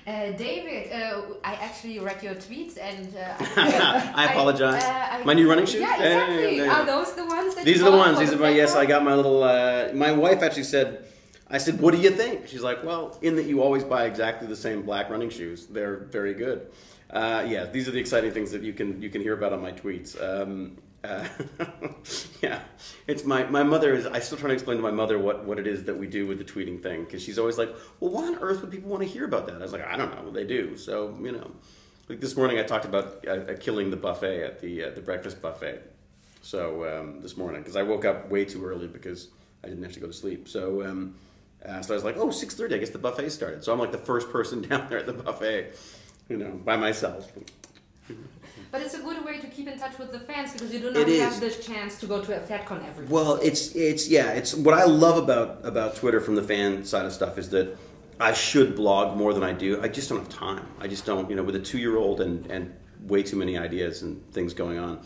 David, I actually read your tweets and I apologize. My new running shoes? Yeah, exactly. Are those the ones that These you are the bought ones. for These the are my, yes, FedCon? I got my little, my wife actually said, I said, what do you think? She's like, well, in that you always buy exactly the same black running shoes. They're very good. Yeah, these are the exciting things that you can hear about on my tweets. Yeah, it's my mother is. I still trying to explain to my mother what it is that we do with the tweeting thing, because she's always like, well, why on earth would people want to hear about that? I was like, I don't know, they do. So like this morning I talked about killing the buffet at the breakfast buffet. So this morning, because I woke up way too early because I didn't actually go to sleep. So so I was like, oh, 6:30. I guess the buffet started. So I'm like the first person down there at the buffet, by myself. But it's a good way to keep in touch with the fans, because you do not have this chance to go to a FedCon every day. Well, it's what I love about Twitter from the fan side of stuff is that I should blog more than I do. I just don't have time. I just don't, with a 2-year-old and way too many ideas and things going on.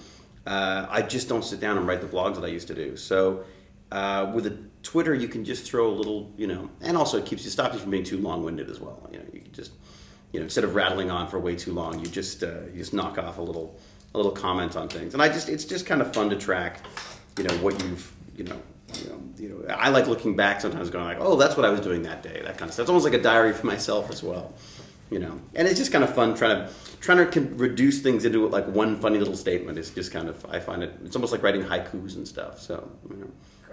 I just don't sit down and write the blogs that I used to do. So with a Twitter, you can just throw a little, and also it stops you from being too long-winded as well. You can just, instead of rattling on for way too long, you just knock off a little comment on things, and it's just kind of fun to track, what you've, I like looking back sometimes, going like, oh, that's what I was doing that day, that kind of stuff. It's almost like a diary for myself as well, and it's just kind of fun trying to reduce things into like one funny little statement. It's just kind of, I find it's almost like writing haikus and stuff. So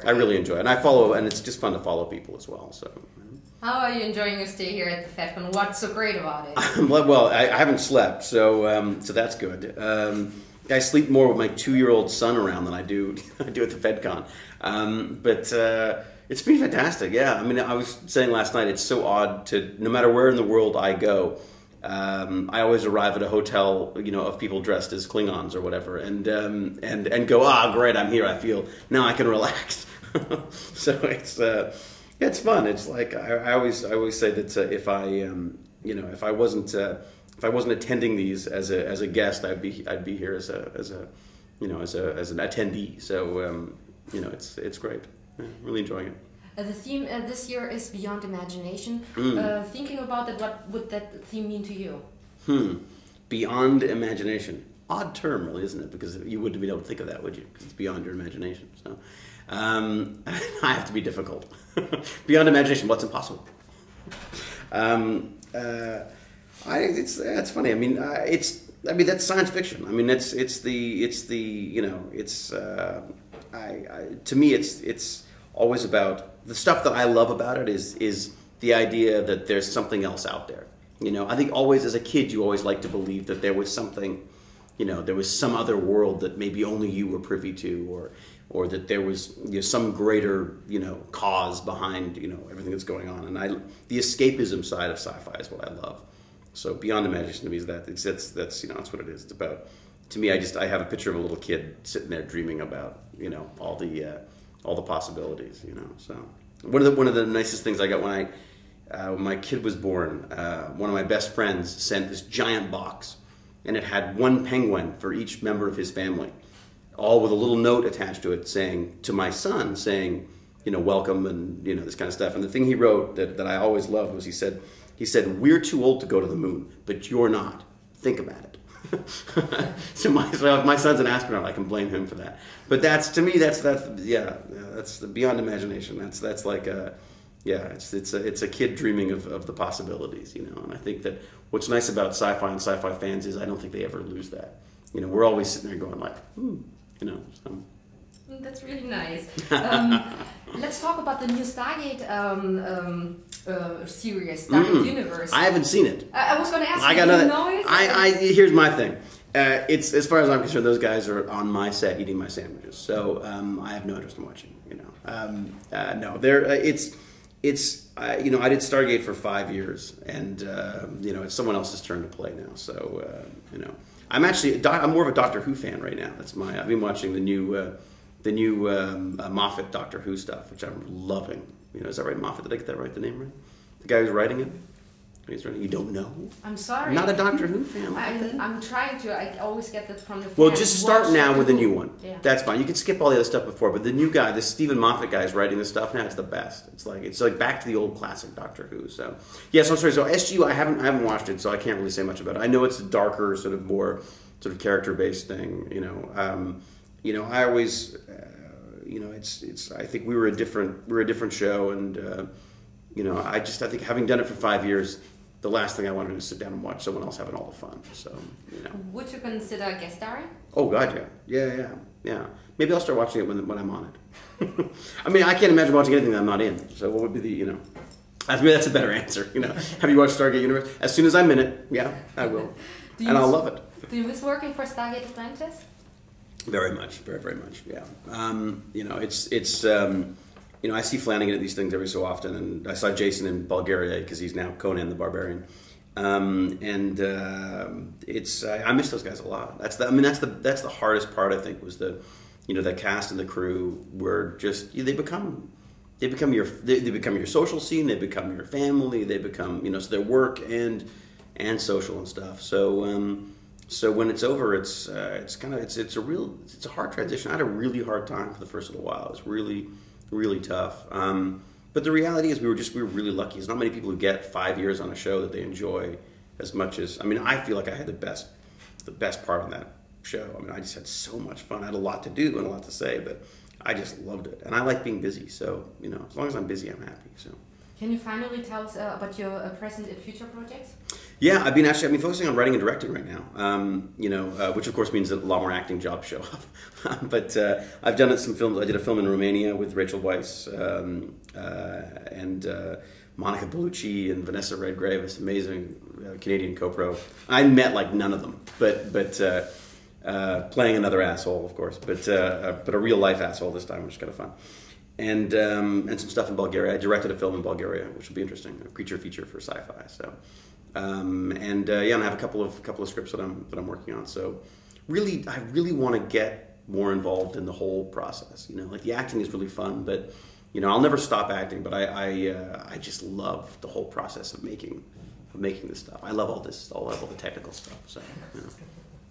I really enjoy it, and I follow, and it's just fun to follow people as well. So. How are you enjoying your stay here at the FedCon? What's so great about it? Well, I haven't slept, so that's good. I sleep more with my 2-year-old son around than I do at the FedCon. But it's been fantastic. Yeah, I mean, I was saying last night, it's so odd to, no matter where in the world I go, I always arrive at a hotel, of people dressed as Klingons or whatever, and go, great, I'm here. I feel now I can relax. So it's fun. It's like I always say that if I wasn't attending these as a guest, I'd be here as an attendee. So it's great. Yeah, really enjoying it. The theme this year is Beyond Imagination. Thinking about that, what would that theme mean to you? Beyond imagination. Odd term, really, isn't it? Because you wouldn't be able to think of that, would you? Because it's beyond your imagination. So I have to be difficult. Beyond imagination, what's impossible? It's funny. I mean, that's science fiction. I mean, to me, it's always about the stuff that I love about it is the idea that there's something else out there. I think always as a kid, you always like to believe that there was something, there was some other world that maybe only you were privy to, or that there was some greater cause behind everything that's going on. And the escapism side of sci-fi is what I love. So Beyond Imagination to me is that's what it is. It's about, to me, I have a picture of a little kid sitting there dreaming about all the possibilities. So one of the nicest things I got when my kid was born, one of my best friends sent this giant box, and it had one penguin for each member of his family, all with a little note attached to it saying, to my son, saying, welcome, and this kind of stuff. And the thing he wrote that I always loved was he said, we're too old to go to the moon, but you're not. Think about it. So if my son's an astronaut, I can blame him for that. But that's the beyond imagination. That's like it's a kid dreaming of the possibilities, And I think that what's nice about sci-fi and sci-fi fans is I don't think they ever lose that. We're always sitting there going like, So. That's really nice. Let's talk about the new Stargate series, Stargate Universe. I haven't seen it. I was going to ask you, do you know it? Here's my thing. It's, as far as I'm concerned, those guys are on my set eating my sandwiches, so I have no interest in watching. No, I did Stargate for 5 years, and it's someone else's turn to play now. So I'm more of a Doctor Who fan right now. I've been watching the new Moffat Doctor Who stuff, which I'm loving. Is that right, Moffat? Did I get that right? The name right? The guy who's writing it. You don't know? I'm sorry. Not a Doctor Who fan. I'm trying to. I always get that from the fans. Well, just start now with the new one. Yeah. That's fine. You can skip all the other stuff before, but the new guy, this Stephen Moffat guy, is writing this stuff now. It's the best. It's like back to the old classic Doctor Who. So yes, I'm sorry. So SGU, I haven't watched it, so I can't really say much about it. I know it's a darker, sort of more sort of character based thing. I always, it's. I think we're a different show, and I think having done it for 5 years. The last thing I want to do is sit down and watch someone else having all the fun. So, Would you consider guest starring? Oh God, yeah. Maybe I'll start watching it when I'm on it. I mean, I can't imagine watching anything that I'm not in. So, what would be the that's a better answer. Have you watched Stargate Universe? As soon as I'm in it, yeah, I will, and I'll love it. Do you miss working for Stargate Atlantis? Very much, very, very much. Yeah. I see Flanagan at these things every so often, and I saw Jason in Bulgaria because he's now Conan the Barbarian, I miss those guys a lot. That's the hardest part, I think, was the cast and the crew were just they become your social scene, they become your family, they become so their work and social and stuff. So when it's over, it's a hard transition. I had a really hard time for the first little while. It was really tough. But the reality is we were really lucky. There's not many people who get 5 years on a show that they enjoy as much as, I feel like I had the best part on that show. I just had so much fun. I had a lot to do and a lot to say, but I just loved it. And I like being busy. So, as long as I'm busy, I'm happy. So. Can you finally tell us about your present and future projects? Yeah, I've been focusing on writing and directing right now. Which of course means that a lot more acting jobs show up. But I've done some films. I did a film in Romania with Rachel Weisz and Monica Bellucci and Vanessa Redgrave. This amazing Canadian co-pro. I met like none of them, but playing another asshole, of course, but a real life asshole this time, which is kind of fun. And some stuff in Bulgaria. I directed a film in Bulgaria, which will be interesting, a creature feature for sci-fi. So, and I have a couple of scripts that I'm working on. So, I really want to get more involved in the whole process. Like the acting is really fun, but I'll never stop acting. But I just love the whole process of making this stuff. I love all this, all the technical stuff. So.